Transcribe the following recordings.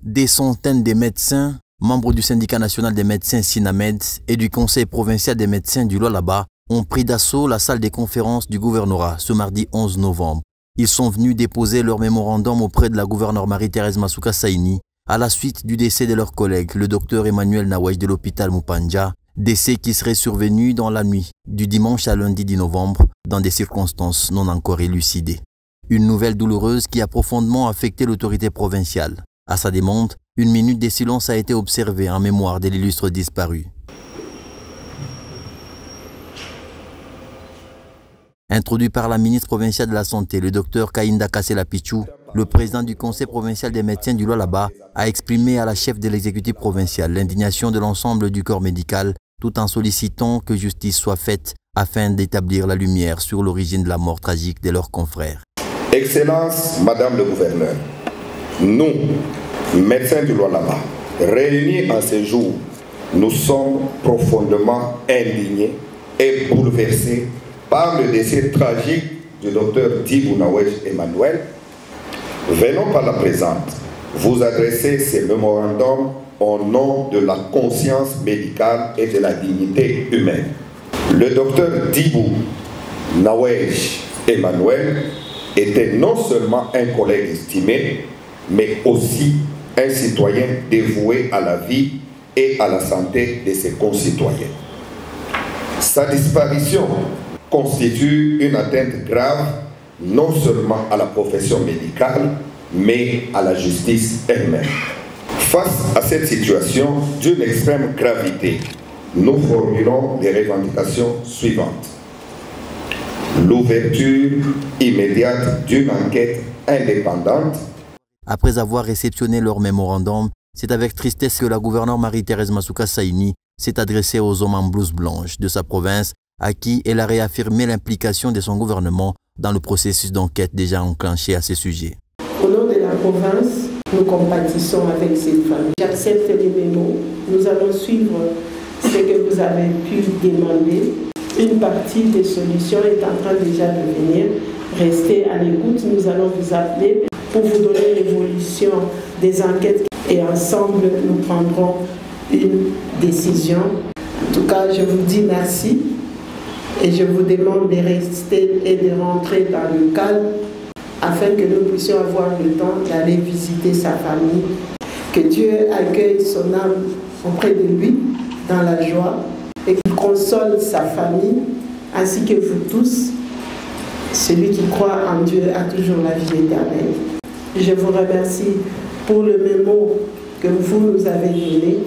Des centaines de médecins, membres du syndicat national des médecins SINAMED et du conseil provincial des médecins du Lualaba, ont pris d'assaut la salle des conférences du gouvernorat ce mardi 11 novembre. Ils sont venus déposer leur mémorandum auprès de la gouverneure Marie-Thérèse Masuka Saini à la suite du décès de leur collègue, le docteur Emmanuel Nawaj de l'hôpital Mupanja, décès qui serait survenu dans la nuit du dimanche à lundi 10 novembre dans des circonstances non encore élucidées. Une nouvelle douloureuse qui a profondément affecté l'autorité provinciale. À sa demande, une minute de silence a été observée en mémoire de l'illustre disparu. Introduit par la ministre provinciale de la Santé, le docteur Kainda Kassela-Pichou, le président du conseil provincial des médecins du Lualaba a exprimé à la chef de l'exécutif provincial l'indignation de l'ensemble du corps médical, tout en sollicitant que justice soit faite afin d'établir la lumière sur l'origine de la mort tragique de leurs confrères. Excellence, Madame le gouverneur, nous, médecins du Lualaba, réunis en ce jour, nous sommes profondément indignés et bouleversés par le décès tragique du docteur Dibou Nawaj Emmanuel. Venons par la présente vous adresser ces mémorandums au nom de la conscience médicale et de la dignité humaine. Le docteur Dibou Nawaj Emmanuel était non seulement un collègue estimé, mais aussi un citoyen dévoué à la vie et à la santé de ses concitoyens. Sa disparition constitue une atteinte grave non seulement à la profession médicale, mais à la justice elle-même. Face à cette situation d'une extrême gravité, nous formulons les revendications suivantes. L'ouverture immédiate d'une enquête indépendante. Après avoir réceptionné leur mémorandum, c'est avec tristesse que la gouverneure Marie-Thérèse Masuka Saini s'est adressée aux hommes en blouse blanche de sa province, à qui elle a réaffirmé l'implication de son gouvernement dans le processus d'enquête déjà enclenché à ce sujet. Au nom de la province, nous compatissons avec cette famille. J'accepte les mémos. Nous allons suivre ce que vous avez pu demander. Une partie des solutions est en train déjà de venir. Restez à l'écoute. Nous allons vous appeler pour vous donner l'évolution des enquêtes et ensemble, nous prendrons une décision. En tout cas, je vous dis merci et je vous demande de rester et de rentrer dans le calme afin que nous puissions avoir le temps d'aller visiter sa famille. Que Dieu accueille son âme auprès de lui dans la joie et qu'il console sa famille ainsi que vous tous. Celui qui croit en Dieu a toujours la vie éternelle. Je vous remercie pour le mémo que vous nous avez donné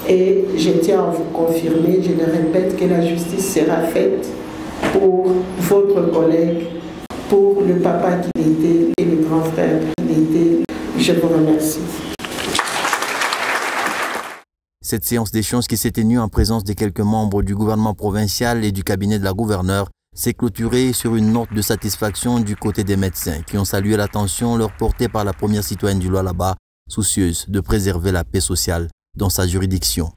et je tiens à vous confirmer, je le répète, que la justice sera faite pour votre collègue, pour le papa qu'il était et le grand frère qu'il était. Je vous remercie. Cette séance d'échange qui s'est tenue en présence de quelques membres du gouvernement provincial et du cabinet de la gouverneure s'est clôturée sur une note de satisfaction du côté des médecins qui ont salué l'attention leur portée par la première citoyenne du Lualaba, soucieuse de préserver la paix sociale dans sa juridiction.